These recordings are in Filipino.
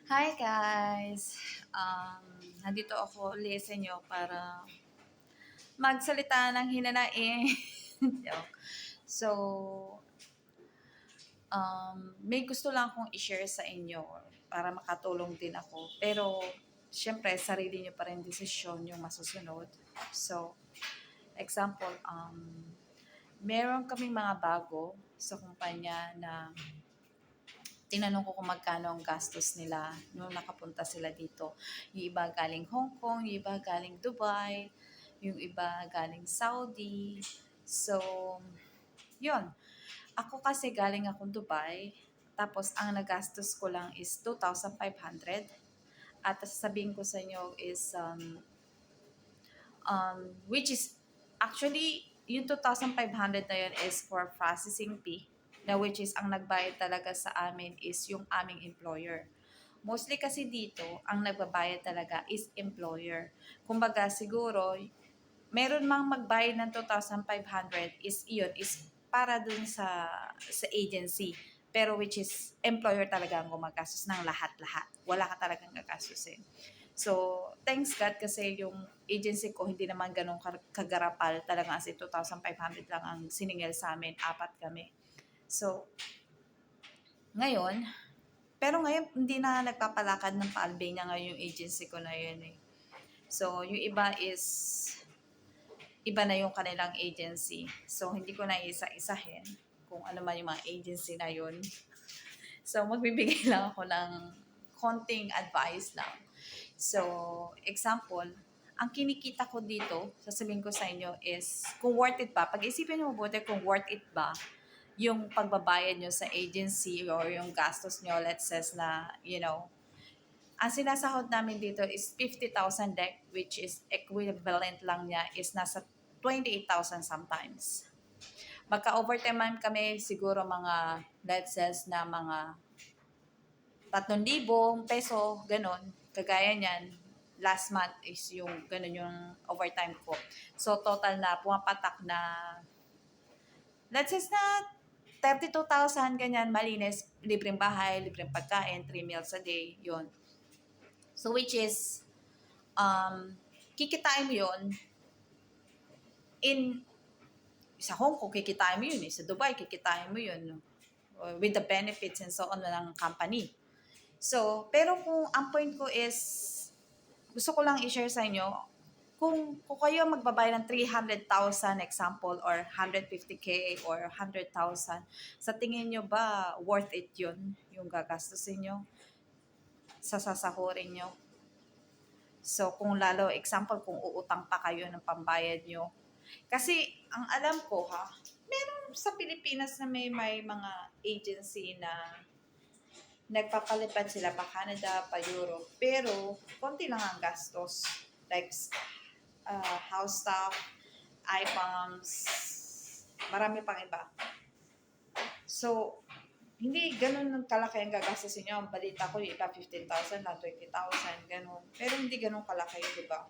Hi guys! Nandito ako ulit sa inyo para magsalita ng hinanaing. Joke. So, may gusto lang akong i-share sa inyo para makatulong din ako. Pero, syempre, sarili nyo pa rin desisyon yung masusunod. So, example, meron kaming mga bago sa kumpanya na tinanong ko kung magkano ang gastos nila nung nakapunta sila dito. Yung iba galing Hong Kong, yung iba galing Dubai, yung iba galing Saudi. So, yun. Ako kasi galing akong Dubai, tapos ang nagastos ko lang is 2,500. At sasabihin ko sa inyo is, which is, actually, yung 2,500 na yun is for processing fee, na which is ang nagbayad talaga sa amin is yung aming employer. Mostly kasi dito, ang nagbabayad talaga is employer. Kumbaga siguro, meron mang magbayad ng 2,500 is iyon is para dun sa agency. Pero which is employer talaga ang gumagastos ng lahat-lahat. Wala ka talagang gagastusin. So, thanks God kasi yung agency ko hindi naman ganun kagarapal. Talaga kasi 2,500 lang ang siningil sa amin. 4 kami. So, ngayon, pero ngayon hindi na nagpapalakad ng pa-Albania ngayon yung agency ko na yun eh. So, yung iba is iba na yung kanilang agency. So, hindi ko na isa-isahin kung ano man yung mga agency na yun. So, magbibigay lang ako ng konting advice lang. So, example, ang kinikita ko dito, sasabihin ko sa inyo is, kung worth it ba, pag-isipin nyo mabuti kung worth it ba yung pagbabayad nyo sa agency or yung gastos nyo, let's say na, ang sinasahod namin dito is 50,000 deck, which is equivalent lang niya is nasa 28,000 sometimes. Magka-overtime man kami siguro mga, let's say na mga 3,000 peso, ganun. Kagaya niyan, last month is yung ganun yung overtime ko. So, total na pumapatak na, let's say na 32,000, ganyan, malinis, libreng bahay, libreng pagkain, 3 meals a day, yun. So, which is, kikitain mo yun in, sa Hong Kong, kikitain mo yun eh. Sa Dubai, kikitain mo yun with the benefits and so on ng company. So, pero kung ang point ko is, gusto ko lang i-share sa inyo, kung kayo magbabayad ng 300,000 example or 150K or 100,000, sa tingin nyo ba worth it yun, yung gagastusin nyo sa sasahurin nyo? So, kung lalo, example, kung uutang pa kayo ng pambayad nyo. Kasi, ang alam ko ha, meron sa Pilipinas na may mga agency na nagpapalipad sila pa Canada, pa Europe. Pero, konti lang ang gastos. Like, house staff, IPAMS, marami pang iba. So, hindi ganun kalaki ang gagastusin nyo. Ang balita ko, yung iba 15,000 na 20,000, ganun. Pero hindi ganun kalaki, di ba?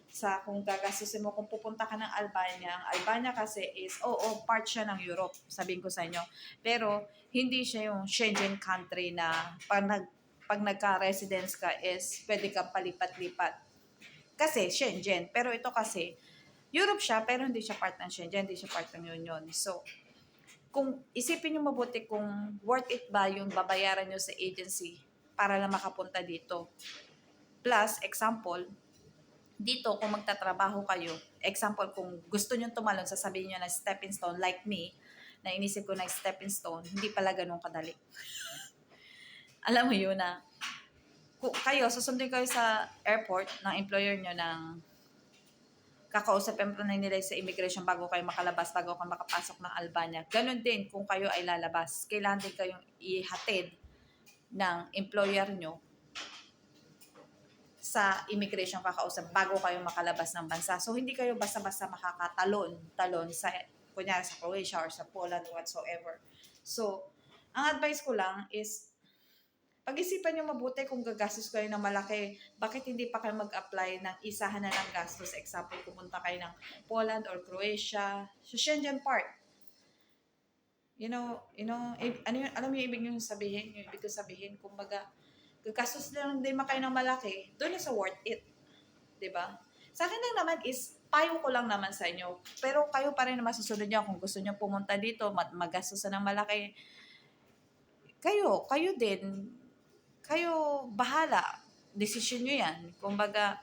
Sa kung gagastusin mo, kung pupunta ka ng Albania, ang Albania kasi is, part siya ng Europe, sabihin ko sa inyo. Pero, hindi siya yung Schengen country na pag nagka-residence ka is, pwede kang palipat-lipat. Kasi, Schengen. Pero ito kasi, Europe siya, pero hindi siya part ng Schengen, hindi siya part ng Union. So, kung isipin nyo mabuti kung worth it ba yung babayaran nyo sa agency para lang makapunta dito. Plus, example, dito kung magtatrabaho kayo, example, kung gusto nyo tumalon, sasabihin nyo na stepping stone, like me, na inisip ko na stepping stone, hindi pala ganun kadali. Alam mo yun na, kung kayo, susundin kayo sa airport ng employer nyo ng kakausapin pa na nila sa immigration bago kayo makalabas, bago kayo makapasok ng Albania. Ganon din kung kayo ay lalabas. Kailangan din kayong ihatid ng employer nyo sa immigration kakausap bago kayo makalabas ng bansa. So, hindi kayo basta-basta makakatalon sa, kunyari sa Croatia or sa Poland whatsoever. So, ang advice ko lang is, pag-isipan nyo mabuti kung gagastos kayo ng malaki, bakit hindi pa kayo mag-apply ng isahan na ng gastos? Example, pumunta kayo ng Poland or Croatia, sa Schengen part. Alam mo yung ibig nyo sabihin, yung ibig ko sabihin, kumbaga, gagastos lang din kayo ng malaki, doon na sa worth it. 'Di ba? Sa akin lang naman is, payo ko lang naman sa inyo. Pero kayo pa rin naman susunod niyo kung gusto niyo pumunta dito, magastos ng malaki. Kayo din. Kayo bahala. Desisyon niyo yan. Kumbaga,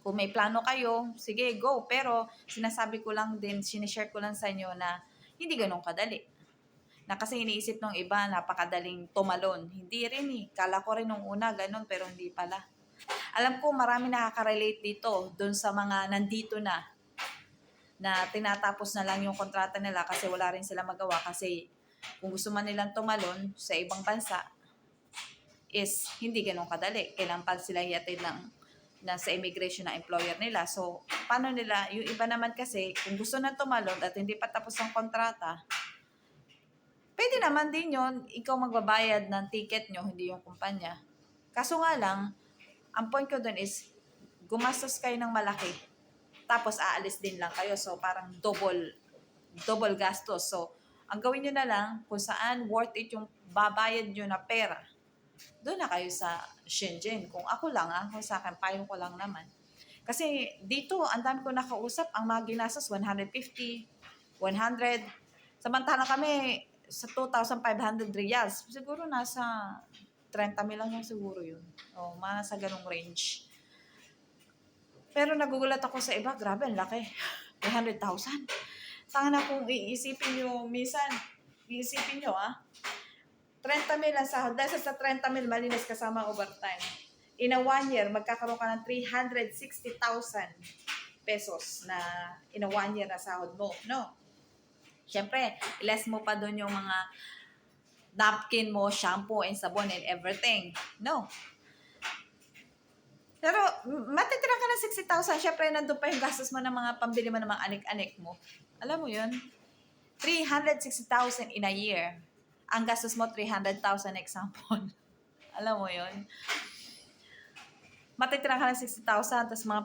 kung may plano kayo, sige, go. Pero sinasabi ko lang din, sinishare ko lang sa inyo na hindi ganun kadali. Na kasi iniisip ng iba, napakadaling tumalon. Hindi rin eh. Kala ko rin nung una, ganun, pero hindi pala. Alam ko marami nakaka-relate dito, doon sa mga nandito na tinatapos na lang yung kontrata nila kasi wala rin sila magawa. Kasi kung gusto man nilang tumalon sa ibang bansa, is hindi ganun kadali. Kailangan pa sila yatid lang na sa immigration na employer nila. So, paano nila? Yung iba naman kasi, kung gusto na tumalon at hindi pa tapos ang kontrata, pwede naman din yon, ikaw magbabayad ng ticket nyo, hindi yung kumpanya. Kaso nga lang, ang point ko dun is, gumastos kayo ng malaki. Tapos aalis din lang kayo. So, parang double gastos. So, ang gawin nyo na lang, kung saan worth it yung babayad nyo na pera, doon na kayo sa Shenzhen. Kung ako lang, kung sa akin, payo ko lang naman. Kasi dito, ang dami ko nakausap, ang mga ginastos, 150, 100. Samantala kami, sa 2,500 reals, siguro nasa 30,000 lang yung siguro yun. O, mga nasa ganong range. Pero nagugulat ako sa iba, grabe, ang laki. 300,000. Tanga na kung iisipin nyo, minsan, iisipin nyo 30,000 ang sahod. Dahil sa 30,000, malinis kasama overtime. In a 1 year, magkakaroon ka ng 360,000 pesos na in a 1 year na sahod mo. No? Siyempre, less mo pa doon yung mga napkin mo, shampoo, and sabon, and everything. No? Pero, matitira ka ng 60,000. Siyempre, nandun pa yung gastos mo ng mga pambili mo ng mga anik-anik mo. Alam mo yun? 360,000 in a year. Ang gastos mo, 300,000 example. Alam mo yun? Matitira ka ng 60,000, tapos mga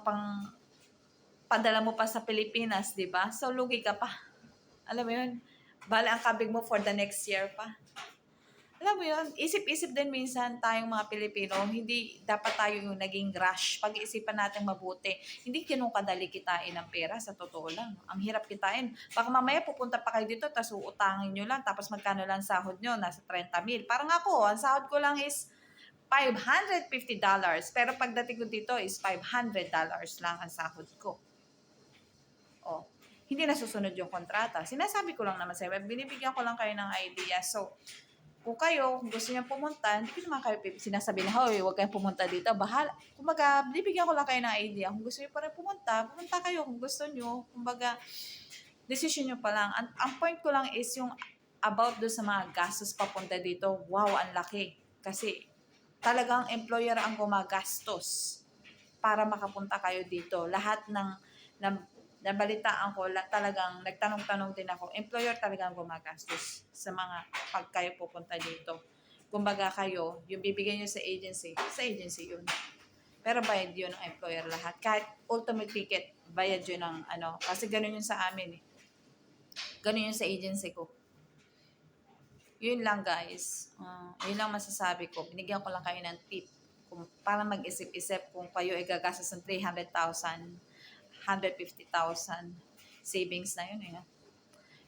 padala mo pa sa Pilipinas, di ba? So, lugi ka pa. Alam mo yun? Bale, ang kabig mo for the next year pa. Alam mo yun, isip-isip din minsan tayong mga Pilipino, hindi dapat tayo yung naging rush. Pag-iisipan natin mabuti. Hindi ganun kadali kitain ng pera, sa totoo lang. Ang hirap kitain. Baka mamaya pupunta pa kayo dito, tapos uutangin nyo lang, tapos magkano lang sahod nyo, nasa 30,000. Parang ako, ang sahod ko lang is $550. Pero pagdating ko dito is $500 lang ang sahod ko. Oh, hindi nasusunod yung kontrata. Sinasabi ko lang naman sa'yo, binibigyan ko lang kayo ng idea. So, kung kayo, kung gusto niyo pumunta, hindi ko naman kayo sinasabi na, hoy, huwag kayong pumunta dito. Bahala. Kumbaga, binibigyan ko lang kayo ng idea. Kung gusto niyo pa rin pumunta kayo kung gusto niyo. Kumbaga, decision niyo pa lang. Ang point ko lang is yung about do sa mga gastos papunta dito. Wow, ang laki. Kasi talagang employer ang gumagastos para makapunta kayo dito. Lahat ng nabalitaan ko, talagang nagtanong-tanong din ako, employer talagang gumagastos sa mga pag kayo pupunta dito. Kumbaga kayo, yung bibigyan nyo sa agency yun. Pero bayad yun ng employer lahat. Kahit ultimate ticket, bayad yun ng kasi ganun yun sa amin eh. Ganun yun sa agency ko. Yun lang guys. Yun lang masasabi ko. Binigyan ko lang kayo ng tip. Para mag-isip-isip kung kayo ay gagastos ng 300,000, 150,000 savings na yun eh.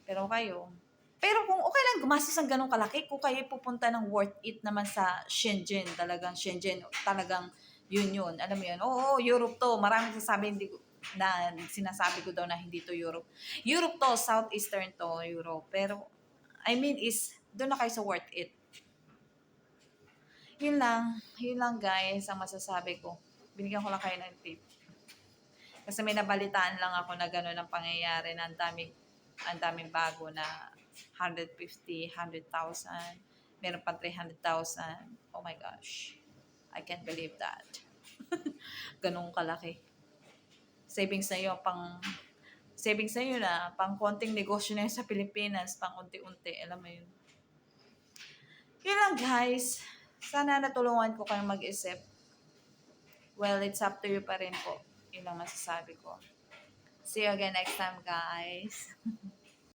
Pero kung okay lang gumastos ng ganong kalaki, kung kayo pupunta ng worth it naman sa Shenzhen, talagang yun. Alam mo yun, oo, Europe to. Maraming sinasabi ko daw na hindi to Europe. Europe to, Southeastern to Europe. Pero, I mean is, doon na kayo sa worth it. Yun lang guys, ang masasabi ko. Binigyan ko lang kayo ng tip. Kasi may nabalitaan lang ako na gano'n ang pangyayari na ang daming bago na 150, 100,000, meron pa 300,000. Oh my gosh. I can't believe that. Ganun kalaki. Savings na yun pang konting negosyo na yun sa Pilipinas, pang unti-unti, alam mo yun. Yun lang guys. Sana natulungan ko kayong mag-isip. Well, it's up to you pa rin po. Yun lang masasabi ko. See you again next time, guys.